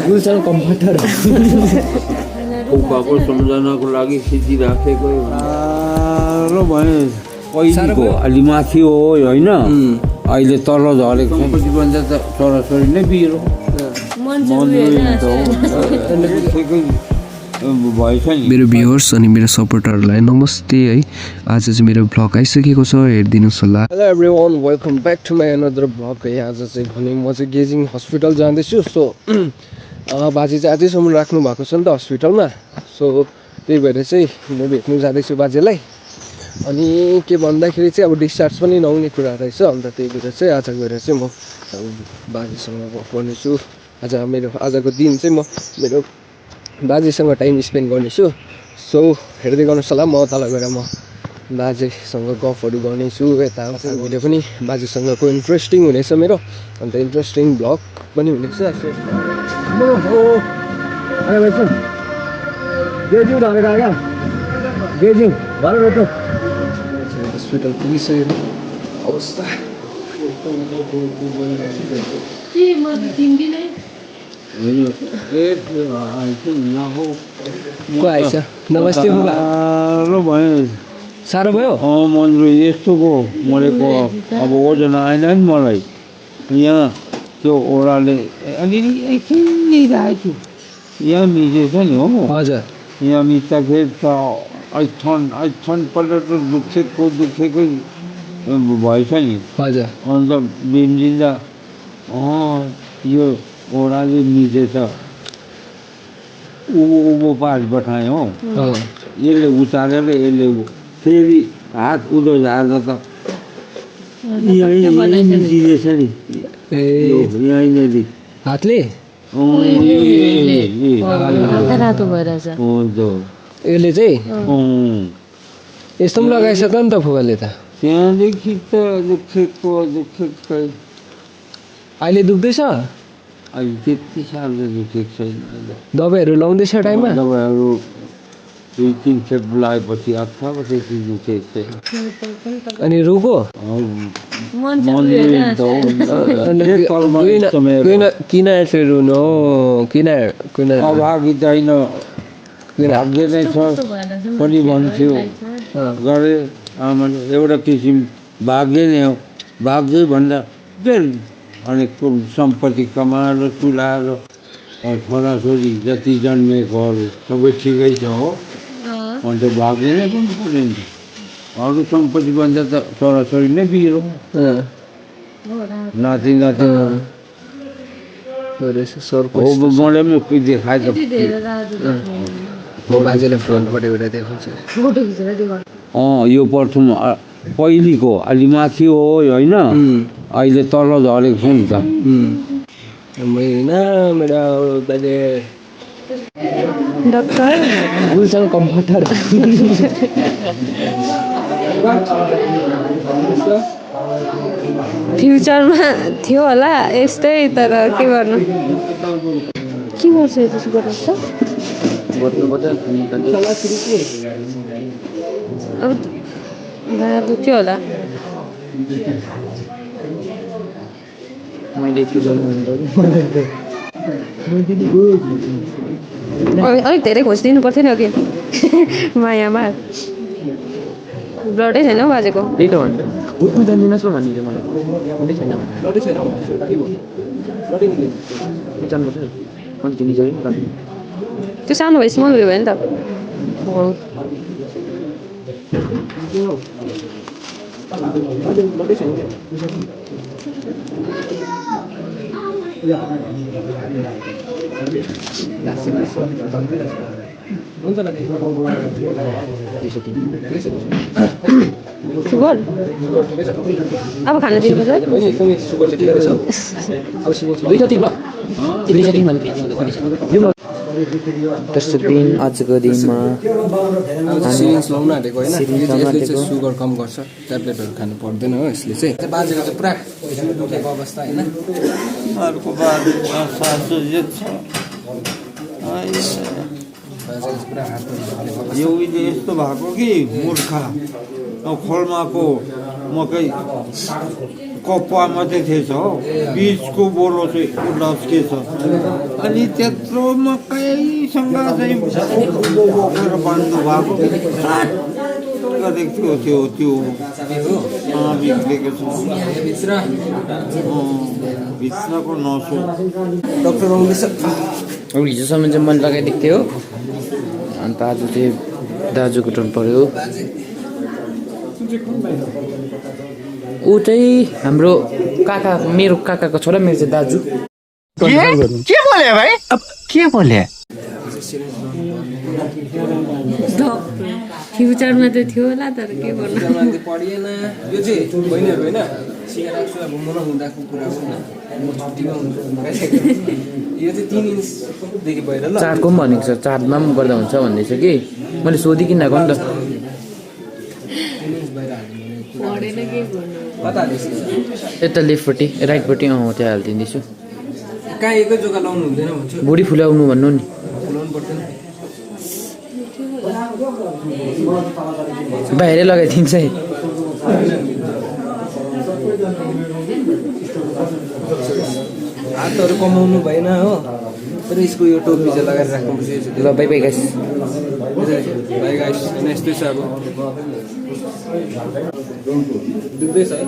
Gulsan comforter बाबु सम्झनाको लागि खिचिराखेको र भने पहिलेको अलि माथि हो होइन अहिले तल झरेको सम्पत्ति भन्छ त छोराछोरी नै बिरो मेरो भ्युअर्स अनि मेरो सपोर्टरहरूलाई नमस्ते है। आज चाहिँ मेरो भ्लग आइसकेको छ, हेरिदिनुहोस् होला। Hello everyone, welcome back to my another vlog है। आज चाहिँ भने म चाहिँ गेजिङ हस्पिटल जाँदैछु। सो बाजे चाहिँ आजैसम्म राख्नु भएको छ नि त हस्पिटलमा। सो त्यही भएर चाहिँ म भेट्नु जाँदैछु बाजेलाई। अनि के भन्दाखेरि चाहिँ अब डिस्चार्ज पनि नहुने कुरा रहेछ। अन्त त्यही भएर चाहिँ आज गएर चाहिँ म बाजेसँग गफ गर्नेछु। आजको दिन चाहिँ म मेरो बाजेसँग टाइम स्पेन्ड गर्नेछु। सो हेर्दै गर्नुहोस् होला, म तल गएर म बाजेसँग गफहरू गर्नेछु। यता हामीले पनि बाजेसँगको इन्ट्रेस्टिङ हुनेछ मेरो, अन्त इन्ट्रेस्टिङ भ्लग पनि हुनेछ। गेजिङ हस्पिटल पुगिसकेको अवस्था को आएछ? नमस्ते बुबा। भयो साह्रो भयो? मन्दिर यस्तोको मरेको अब ओजन आएन नि मलाई। यहाँ त्यो ओह्राले अलिअलि एकछिन लिइरहेको छु, यहाँ मिचेछ नि हो। हजुर, यहाँ मिच्दाखेरि त ऐठन पल्ट दुखेकै भएछ नि। हजुर। अन्त बिम्जिँदा यो ओह्राले मिचेछ, उँभो पास बठाएँ हो। यसले उचालेर यसले फेरि हात उँधो झार्दा त यहीँ मिचिरहेछ नि। यहीँनिर हातले रातो भइरहेछ यसले चाहिँ यस्तो पनि लगाइसक्यो नि त फुवाले त। त्यहाँदेखि त दुखेकै अहिले दुख्दैछ? अहिले त्यति साह्रो दुखेको छैन। दबाईहरू लाउँदैछ टाइममा? दबाईहरू 2-3 खेप लगाएपछि अथवा त्यति दुखेको छैन। अनि रुको किन यसरी रुनु हो? किन अभागी छैन, भाग्य नै छ पनि भन्थ्यो गरे आमाले। एउटा किसिम भाग्य नै हो। भाग्य भन्दा फेरि अनेक सम्पत्ति कमाएर तुलाएर छोराछोरी जति जन्मेकोहरू सबै ठिकै छ हो। अन्त भाग्य नै पनि पऱ्यो नि। अरू सम्पत्ति भन्छ त छोराछोरी नै बिरो नाति नाति हो। मलाई पनि देखाए त बाजेले फ्रन्टबाट एउटा देखाउँछ। यो प्रथम पहिलेको अलि माथि हो होइन, अहिले तल झरेको छ नि त। मेरो बाजे डक्टर गुलसन कम्फर्टर फ्युचरमा थियो होला यस्तै, तर के गर्नु, के गर्छ यो त्यसो गर्नुहोस् त। अब भाँडा दुख्यो होला। अलिक धेरै खोजिदिनु पर्थ्यो नि अघि मायामा। ब्लडै छैन हौ बाजेको। त्यही त भन्नु उठ्नु जान्दिनस् पो भनिदियो मलाई। हुँदै छैन त्यो सानो भयो, स्मल भयो नि त। सुगर अब खाना दिनुपर्छ। त्यस्तो दिन आजको दिनमा सिरिन्ज लाउनु आँटेको होइन। यसले चाहिँ सुगर कम गर्छ, ट्याब्लेटहरू खानु पर्दैन हो। यसले चाहिँ बाजेको चाहिँ पुरा दुखेको अवस्था होइन। अर्को बाजे सासु यो उहिले यस्तो भएको कि मूर्खा खोलमाको मकै कप्पा मात्रै थिएछ हो बिचको बोलो चाहिँ लस्केछ अनि त्यत्रोमा कहीँसँग चाहिँ बोकेर बाँध्नु भएको गरेको थियो त्यो बिग्रेको छ भित्रको नसो डक्टर आउँदैछ। अब हिजोसम्म चाहिँ मैले लगाइदिएको थिएँ हो अन्त आज चाहिँ दाजुको टर्न पऱ्यो ऊ चाहिँ हाम्रो काका मेरो काकाको छोरा मेरो चाहिँ दाजु के बोले भाइ अब के बोले फ्युचरमा त थियो होला तर के गर्नु पढिएन यो चाहिँ बहिनीहरू होइन सिकेर राख्छु अब म नहुँदाको कुरा हो न म छुट्टीमा हुन्छु यो चाहिँ 3 इन्चदेखि भएर ल 4को पनि भनेको छ 4मा पनि गर्दा हुन्छ भन्दैछ कि मैले सोधिकन आएको नि त पढेन के गर्नु कता हालिस् यता लेफ्टपट्टि राइटपट्टि त्यहाँ हालिदिँदैछु कहाँ एकै जग्गा लाउनु हुँदैन भन्छु बुढी फुलाउनु भन्नु नि फुलाउनु पर्दैन बाहिरै लगाइदिन्छ है हातहरू कमाउनु भएन हो तर यसको यो टोपी चाहिँ लगाएर राख्नुपर्छ ल बाई बाई गाइस भाइ गाइस यस्तै छ अब दुख्दैछ है